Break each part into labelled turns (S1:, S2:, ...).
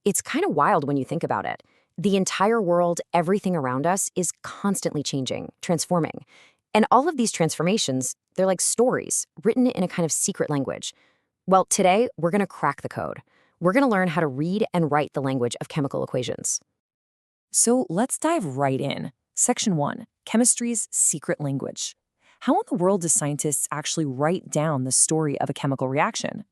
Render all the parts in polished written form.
S1: It's kind of wild when you think about it. The entire world, everything around us is constantly changing, transforming. And all of these transformations, they're like stories written in a kind of secret language. Well, today, we're going to crack the code. We're going to learn how to read and write the language of chemical equations.
S2: So let's dive right in. Section 1, Chemistry's Secret Language. How in the world do scientists actually write down the story of a chemical reaction?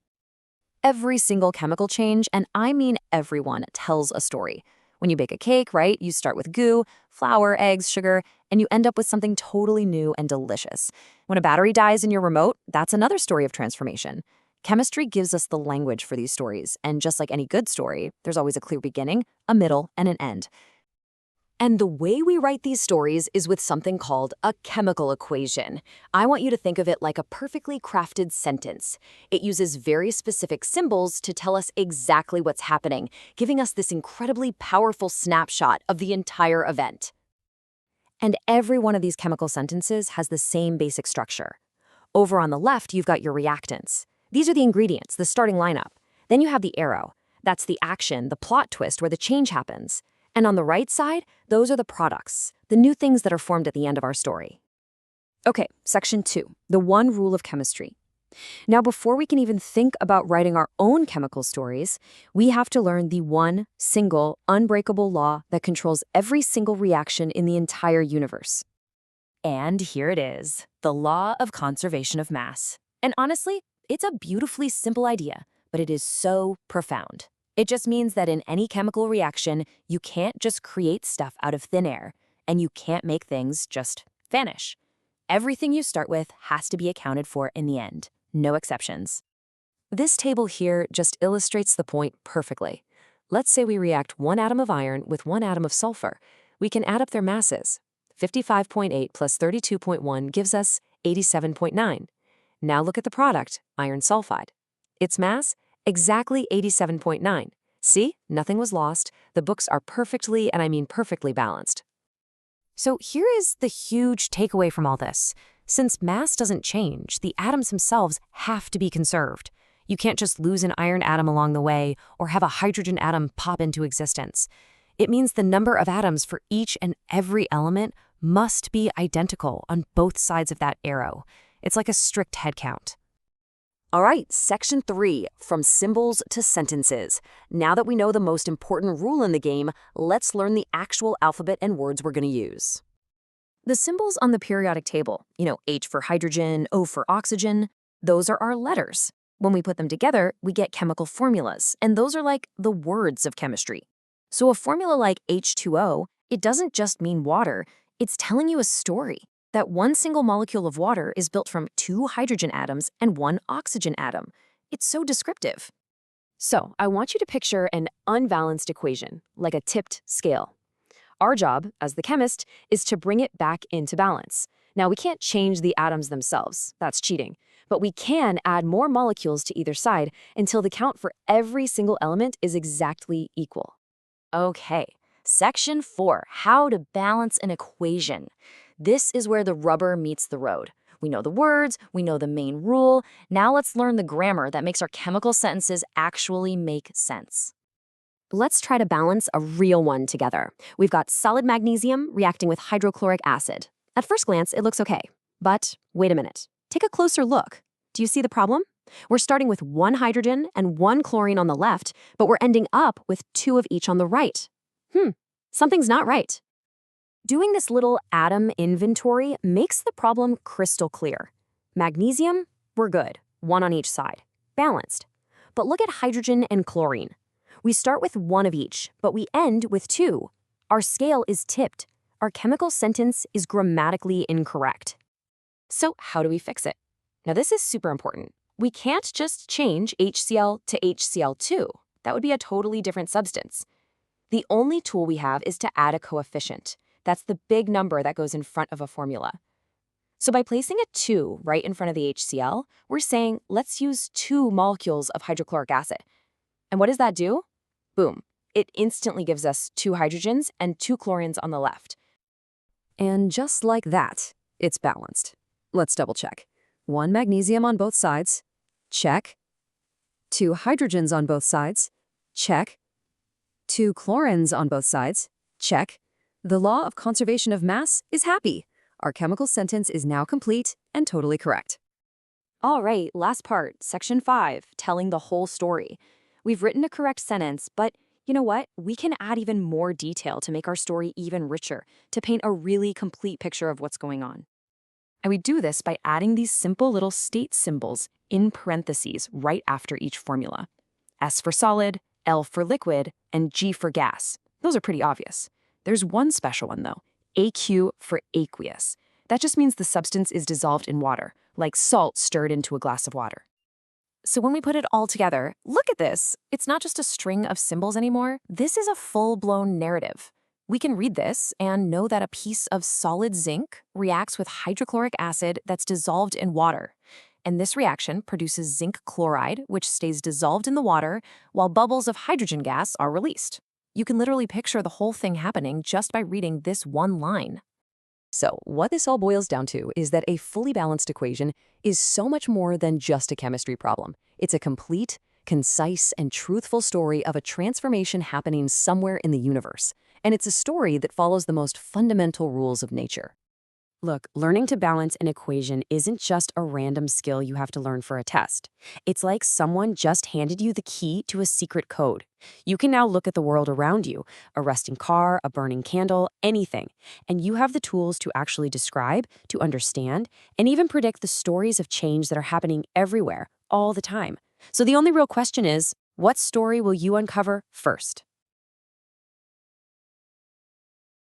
S1: Every single chemical change, and I mean everyone, tells a story. When you bake a cake, right, you start with goo, flour, eggs, sugar, and you end up with something totally new and delicious. When a battery dies in your remote, that's another story of transformation. Chemistry gives us the language for these stories, and just like any good story, there's always a clear beginning, a middle, and an end. And the way we write these stories is with something called a chemical equation. I want you to think of it like a perfectly crafted sentence. It uses very specific symbols to tell us exactly what's happening, giving us this incredibly powerful snapshot of the entire event. And every one of these chemical sentences has the same basic structure. Over on the left, you've got your reactants. These are the ingredients, the starting lineup. Then you have the arrow. That's the action, the plot twist where the change happens. And on the right side, those are the products, the new things that are formed at the end of our story. Okay, section 2, the one rule of chemistry. Now, before we can even think about writing our own chemical stories, we have to learn the one single, unbreakable law that controls every single reaction in the entire universe.
S2: And here it is, the law of conservation of mass. And honestly, it's a beautifully simple idea, but it is so profound. It just means that in any chemical reaction, you can't just create stuff out of thin air, and you can't make things just vanish. Everything you start with has to be accounted for in the end, no exceptions.
S1: This table here just illustrates the point perfectly. Let's say we react one atom of iron with one atom of sulfur. We can add up their masses. 55.8 plus 32.1 gives us 87.9. Now look at the product, iron sulfide. Its mass? Exactly 87.9. See, nothing was lost. The books are perfectly, and I mean perfectly balanced. So here is the huge takeaway from all this. Since mass doesn't change, the atoms themselves have to be conserved. You can't just lose an iron atom along the way or have a hydrogen atom pop into existence. It means the number of atoms for each and every element must be identical on both sides of that arrow. It's like a strict head count. All right, section 3, from symbols to sentences. Now that we know the most important rule in the game, let's learn the actual alphabet and words we're going to use. The symbols on the periodic table, H for hydrogen, O for oxygen, those are our letters. When we put them together, we get chemical formulas, and those are like the words of chemistry. So a formula like H2O, it doesn't just mean water, it's telling you a story. That one single molecule of water is built from 2 hydrogen atoms and 1 oxygen atom. It's so descriptive. So I want you to picture an unbalanced equation, like a tipped scale. Our job, as the chemist, is to bring it back into balance. Now, we can't change the atoms themselves. That's cheating. But we can add more molecules to either side until the count for every single element is exactly equal. Okay, section 4, how to balance an equation. This is where the rubber meets the road. We know the words, we know the main rule. Now let's learn the grammar that makes our chemical sentences actually make sense. Let's try to balance a real one together. We've got solid magnesium reacting with hydrochloric acid. At first glance, it looks okay. But wait a minute. Take a closer look. Do you see the problem? We're starting with 1 hydrogen and 1 chlorine on the left, but we're ending up with 2 of each on the right. Something's not right. Doing this little atom inventory makes the problem crystal clear. Magnesium, we're good, 1 on each side, balanced. But look at hydrogen and chlorine. We start with 1 of each, but we end with 2. Our scale is tipped. Our chemical sentence is grammatically incorrect. So how do we fix it? Now this is super important. We can't just change HCl to HCl2. That would be a totally different substance. The only tool we have is to add a coefficient. That's the big number that goes in front of a formula. So by placing a 2 right in front of the HCl, we're saying, let's use 2 molecules of hydrochloric acid. And what does that do? Boom. It instantly gives us 2 hydrogens and 2 chlorines on the left. And just like that, it's balanced. Let's double check. 1 magnesium on both sides. Check. 2 hydrogens on both sides. Check. Two chlorines on both sides. Check. The law of conservation of mass is happy. Our chemical sentence is now complete and totally correct.
S2: All right, last part, section 5, telling the whole story. We've written a correct sentence, but you know what? We can add even more detail to make our story even richer, to paint a really complete picture of what's going on. And we do this by adding these simple little state symbols in parentheses right after each formula. S for solid, L for liquid, and G for gas. Those are pretty obvious. There's one special one, though, AQ for aqueous. That just means the substance is dissolved in water, like salt stirred into a glass of water. So when we put it all together, look at this. It's not just a string of symbols anymore. This is a full-blown narrative. We can read this and know that a piece of solid zinc reacts with hydrochloric acid that's dissolved in water. And this reaction produces zinc chloride, which stays dissolved in the water, while bubbles of hydrogen gas are released. You can literally picture the whole thing happening just by reading this one line.
S1: So, what this all boils down to is that a fully balanced equation is so much more than just a chemistry problem. It's a complete, concise, and truthful story of a transformation happening somewhere in the universe. And it's a story that follows the most fundamental rules of nature.
S2: Look, learning to balance an equation isn't just a random skill you have to learn for a test. It's like someone just handed you the key to a secret code. You can now look at the world around you, a rusting car, a burning candle, anything, and you have the tools to actually describe, to understand, and even predict the stories of change that are happening everywhere, all the time. So the only real question is, what story will you uncover first?